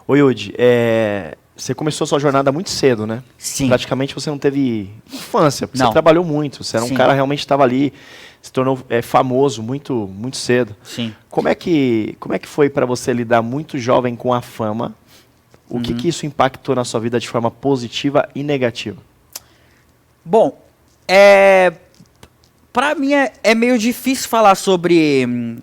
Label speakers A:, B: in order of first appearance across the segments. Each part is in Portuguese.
A: Ô Yudi, você começou a sua jornada muito cedo, né?
B: Sim.
A: Praticamente você não teve infância, porque
B: Não.
A: você trabalhou muito. Você era um
B: Sim.
A: cara realmente estava ali, se tornou famoso muito, muito cedo.
B: Sim.
A: Como é que foi para você lidar muito jovem com a fama? O que isso impactou na sua vida de forma positiva e negativa?
B: Bom, para mim é meio difícil falar sobre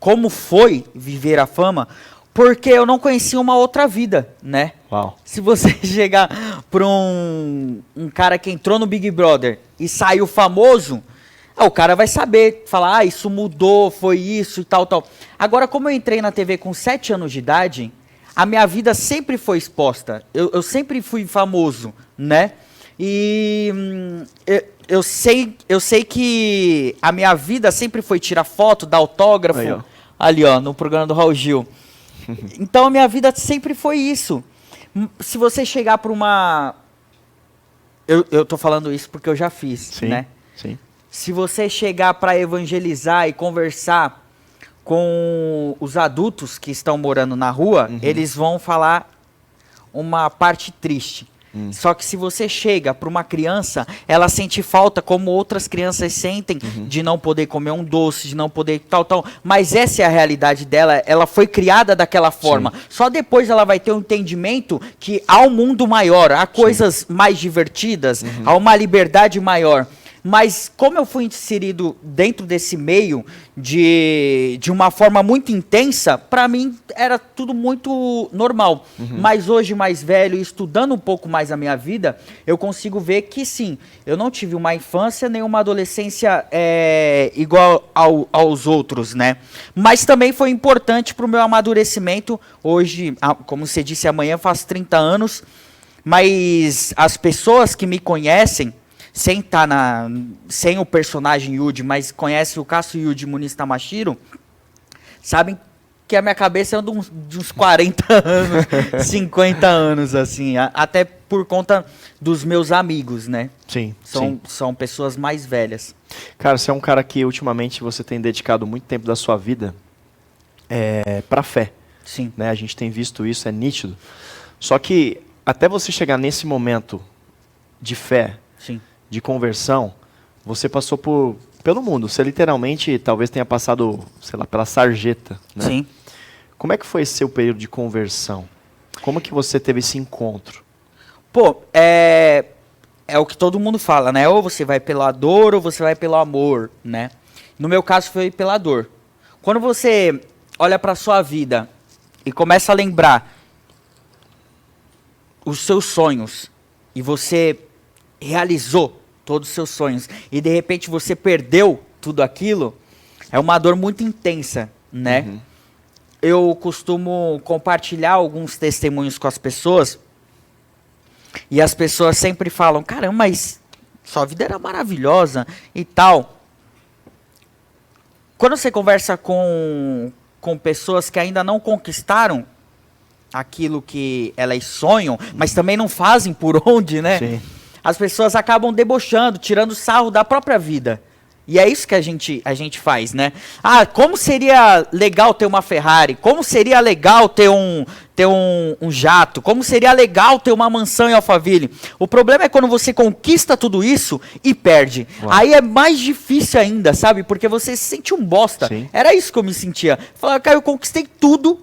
B: como foi viver a fama, porque eu não conhecia uma outra vida, né?
A: Uau.
B: Se você chegar para um cara que entrou no Big Brother e saiu famoso, o cara vai saber, falar, isso mudou, foi isso e tal, tal. Agora, como eu entrei na TV com 7 anos de idade, a minha vida sempre foi exposta. Eu sempre fui famoso, né? E eu sei que a minha vida sempre foi tirar foto, dar autógrafo.
A: Aí, ó.
B: Ali, ó, no programa do Raul Gil. Então, a minha vida sempre foi isso. Se você chegar para uma... Eu tô falando isso porque eu já fiz,
A: Sim,
B: né?
A: sim.
B: Se você chegar para evangelizar e conversar com os adultos que estão morando na rua, eles vão falar uma parte triste. Só que se você chega para uma criança, ela sente falta como outras crianças sentem de não poder comer um doce, de não poder tal, tal. Mas essa é a realidade dela, ela foi criada daquela forma. Sim. Só depois ela vai ter um entendimento que há um mundo maior, há coisas mais divertidas, há uma liberdade maior. Mas como eu fui inserido dentro desse meio de uma forma muito intensa, para mim era tudo muito normal. Mas hoje, mais velho, estudando um pouco mais a minha vida, eu consigo ver que sim, eu não tive uma infância nem uma adolescência igual aos outros, né? Mas também foi importante para o meu amadurecimento. Hoje, como você disse, amanhã faz 30 anos, mas as pessoas que me conhecem, sem o personagem Yudi, mas conhece o Cássio Yudi Muniz Tamashiro, sabem que a minha cabeça é de uns 40 anos, 50 anos, assim, até por conta dos meus amigos, né?
A: Sim,
B: São pessoas mais velhas.
A: Cara, você é um cara que ultimamente você tem dedicado muito tempo da sua vida para a fé.
B: Sim.
A: Né? A gente tem visto isso, é nítido. Só que até você chegar nesse momento de fé,
B: Sim.
A: de conversão, você passou pelo mundo. Você literalmente talvez tenha passado, sei lá, pela sarjeta, né?
B: Sim.
A: Como é que foi esse seu período de conversão? Como que você teve esse encontro?
B: Pô, é o que todo mundo fala, né? Ou você vai pela dor ou você vai pelo amor, né? No meu caso foi pela dor. Quando você olha para sua vida e começa a lembrar os seus sonhos e você realizou todos os seus sonhos e de repente você perdeu tudo aquilo, é uma dor muito intensa, né? Eu costumo compartilhar alguns testemunhos com as pessoas e as pessoas sempre falam, caramba, mas sua vida era maravilhosa e tal. Quando você conversa com pessoas que ainda não conquistaram aquilo que elas sonham, mas também não fazem por onde, né?
A: Sim.
B: As pessoas acabam debochando, tirando sarro da própria vida. E é isso que a gente faz, né? Ah, como seria legal ter uma Ferrari? Como seria legal ter um jato? Como seria legal ter uma mansão em Alphaville? O problema é quando você conquista tudo isso e perde.
A: Uau.
B: Aí é mais difícil ainda, sabe? Porque você se sente um bosta.
A: Sim.
B: Era isso que eu me sentia. Falava, cara, eu conquistei tudo.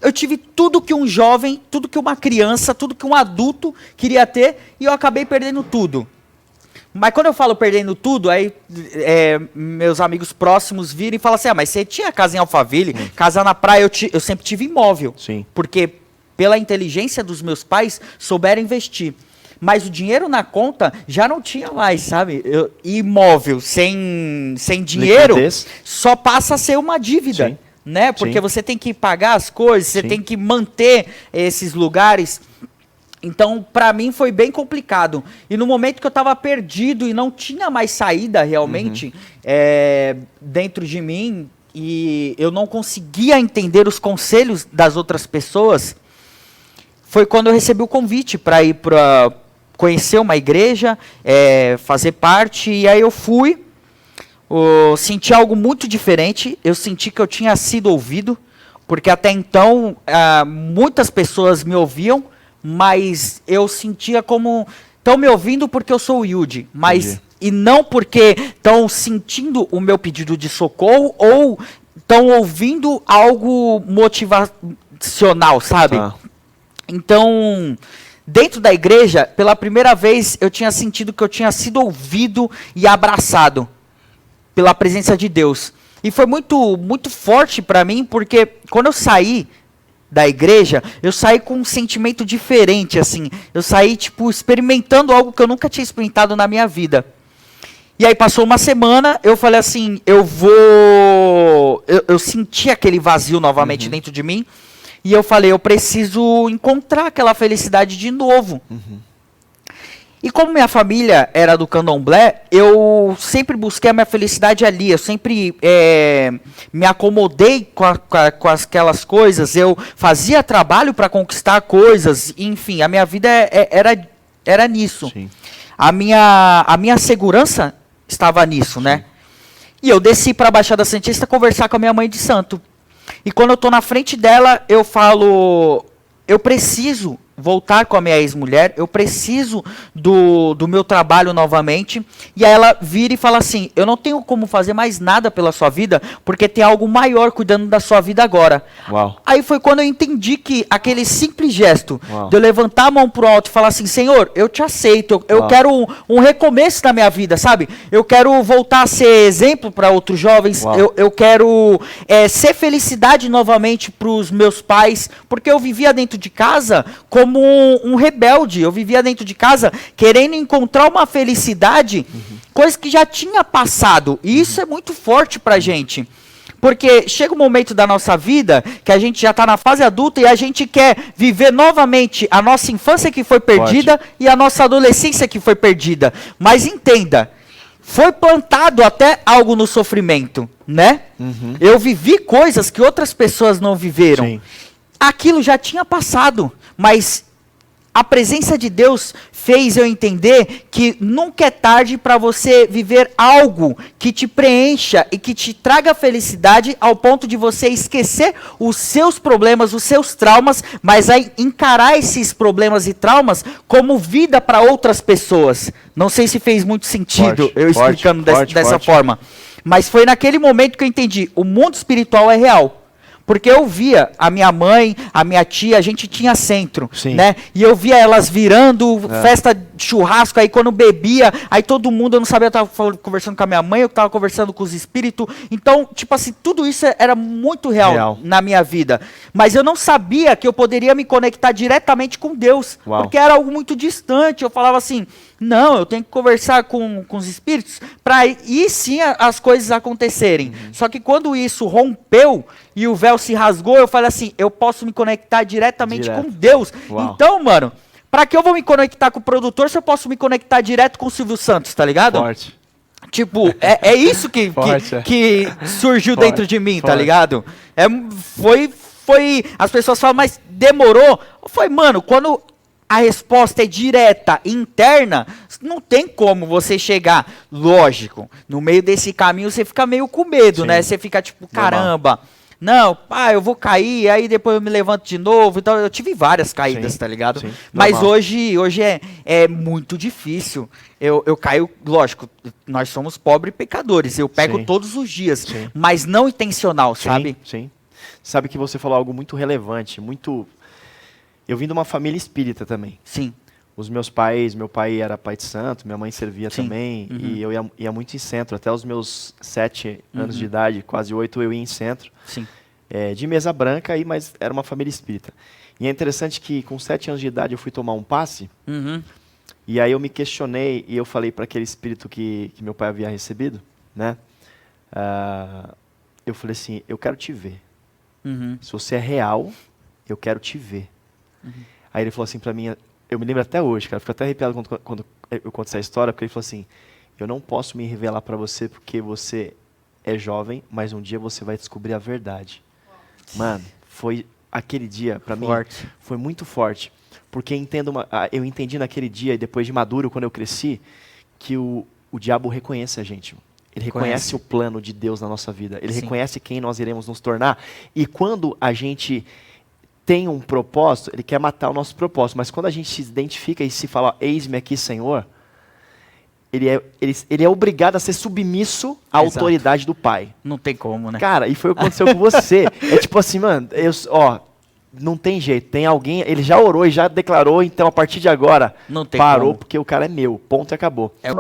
B: Eu tive tudo que um jovem, tudo que uma criança, tudo que um adulto queria ter e eu acabei perdendo tudo. Mas quando eu falo perdendo tudo, aí meus amigos próximos viram e falam assim, mas você tinha casa em Alphaville, casa na praia, eu sempre tive imóvel.
A: Sim.
B: Porque pela inteligência dos meus pais, souberam investir. Mas o dinheiro na conta já não tinha mais, sabe? Imóvel sem dinheiro
A: Liquidez.
B: só passa a ser uma dívida.
A: Sim.
B: Né? Porque
A: Sim.
B: você tem que pagar as coisas, você
A: Sim.
B: tem que manter esses lugares. Então, para mim foi bem complicado. E no momento que eu estava perdido e não tinha mais saída realmente dentro de mim, e eu não conseguia entender os conselhos das outras pessoas, foi quando eu recebi o convite para ir para conhecer uma igreja, fazer parte, e aí eu fui. Senti algo muito diferente, eu senti que eu tinha sido ouvido Porque até então, muitas pessoas me ouviam, mas eu sentia como... Estão me ouvindo porque eu sou o Yudi, mas...
A: Entendi.
B: E não porque estão sentindo o meu pedido de socorro ou estão ouvindo algo motivacional, sabe?
A: Tá.
B: Então, dentro da igreja, pela primeira vez, eu tinha sentido que eu tinha sido ouvido e abraçado pela presença de Deus. E foi muito, muito forte para mim, porque quando eu saí da igreja, eu saí com um sentimento diferente, assim. Eu saí, tipo, experimentando algo que eu nunca tinha experimentado na minha vida. E aí passou uma semana, eu falei assim, eu senti aquele vazio novamente dentro de mim, e eu falei, eu preciso encontrar aquela felicidade de novo. E como minha família era do candomblé, eu sempre busquei a minha felicidade ali, eu sempre me acomodei com aquelas coisas, eu fazia trabalho para conquistar coisas, enfim, a minha vida era nisso.
A: Sim.
B: A minha segurança estava nisso, né? E eu desci para a Baixada Santista conversar com a minha mãe de santo. E quando eu tô na frente dela, eu falo, eu preciso voltar com a minha ex-mulher, eu preciso do meu trabalho novamente. E aí ela vira e fala assim, eu não tenho como fazer mais nada pela sua vida, porque tem algo maior cuidando da sua vida agora.
A: Uau.
B: Aí foi quando eu entendi que aquele simples gesto
A: Uau.
B: de eu levantar a mão pro alto e falar assim, Senhor, eu te aceito, eu
A: Uau.
B: quero um recomeço na minha vida, sabe? Eu quero voltar a ser exemplo para outros jovens,
A: Uau.
B: eu quero ser felicidade novamente para os meus pais, porque eu vivia dentro de casa como um rebelde, eu vivia dentro de casa querendo encontrar uma felicidade, coisa que já tinha passado, e isso é muito forte pra gente. Porque chega um momento da nossa vida que a gente já está na fase adulta e a gente quer viver novamente a nossa infância que foi perdida e a nossa adolescência que foi perdida. Mas entenda, foi plantado até algo no sofrimento, né? Eu vivi coisas que outras pessoas não viveram.
A: Sim.
B: Aquilo já tinha passado, mas a presença de Deus fez eu entender que nunca é tarde para você viver algo que te preencha e que te traga felicidade ao ponto de você esquecer os seus problemas, os seus traumas, mas aí encarar esses problemas e traumas como vida para outras pessoas. Não sei se fez muito sentido
A: Forte,
B: eu explicando dessa
A: forte.
B: forma, mas foi naquele momento que eu entendi, o mundo espiritual é real. Porque eu via a minha mãe, a minha tia, a gente tinha centro,
A: Sim.
B: né? E eu via elas virando, festa de churrasco, aí quando bebia, aí todo mundo, eu não sabia, eu estava conversando com a minha mãe, eu estava conversando com os espíritos. Então, tipo assim, tudo isso era muito real na minha vida. Mas eu não sabia que eu poderia me conectar diretamente com Deus,
A: Uau.
B: porque era algo muito distante. Eu falava assim, não, eu tenho que conversar com os espíritos para aí sim as coisas acontecerem. Só que quando isso rompeu e o véu se rasgou, eu falei assim, eu posso me conectar diretamente com Deus.
A: Uau.
B: Então, mano, pra que eu vou me conectar com o produtor se eu posso me conectar direto com o Silvio Santos, tá ligado?
A: Forte.
B: Tipo, é isso que surgiu
A: Forte,
B: dentro de mim, tá
A: forte.
B: ligado? Foi. As pessoas falam, mas demorou. Foi, mano, quando a resposta é direta, interna, não tem como você chegar. Lógico, no meio desse caminho você fica meio com medo,
A: Sim.
B: né? Você fica tipo, caramba. Não, eu vou cair, aí depois eu me levanto de novo. Então, eu tive várias caídas,
A: Sim,
B: tá ligado?
A: sim,
B: Mas
A: normal.
B: hoje é muito difícil. Eu caio, lógico, nós somos pobres pecadores. Eu pego
A: Sim.
B: todos os dias,
A: Sim.
B: mas não intencional, sabe?
A: Sim. Sabe que você falou algo muito relevante, muito... Eu vim de uma família espírita também.
B: Sim.
A: Os meus pais, meu pai era pai de santo, minha mãe servia
B: Sim.
A: também, e eu ia muito em centro, até os meus 7 anos de idade, quase 8, eu ia em centro,
B: Sim.
A: de mesa branca, mas era uma família espírita. E é interessante que com 7 anos de idade eu fui tomar um passe,
B: Uhum.
A: e aí eu me questionei, e eu falei para aquele espírito que meu pai havia recebido, né? Eu falei assim, eu quero te ver.
B: Uhum.
A: Se você é real, eu quero te ver. Aí ele falou assim para mim, eu me lembro até hoje, cara, fico até arrepiado quando eu conto essa história, porque ele falou assim, eu não posso me revelar para você porque você é jovem, mas um dia você vai descobrir a verdade. Mano, foi aquele dia, para mim, foi muito forte, porque eu entendi naquele dia, e depois de maduro, quando eu cresci, que o diabo reconhece a gente. Ele reconhece o plano de Deus na nossa vida. Ele
B: Sim.
A: reconhece quem nós iremos nos tornar. E quando a gente tem um propósito, ele quer matar o nosso propósito. Mas quando a gente se identifica e se fala, eis-me aqui, Senhor, ele é obrigado a ser submisso à
B: Exato.
A: autoridade do Pai.
B: Não tem como, né?
A: Cara, e foi o que aconteceu com você. É tipo assim, mano, não tem jeito. Tem alguém, ele já orou e já declarou, então a partir de agora,
B: Não tem
A: parou
B: como.
A: porque o cara é meu. Ponto e acabou.
B: É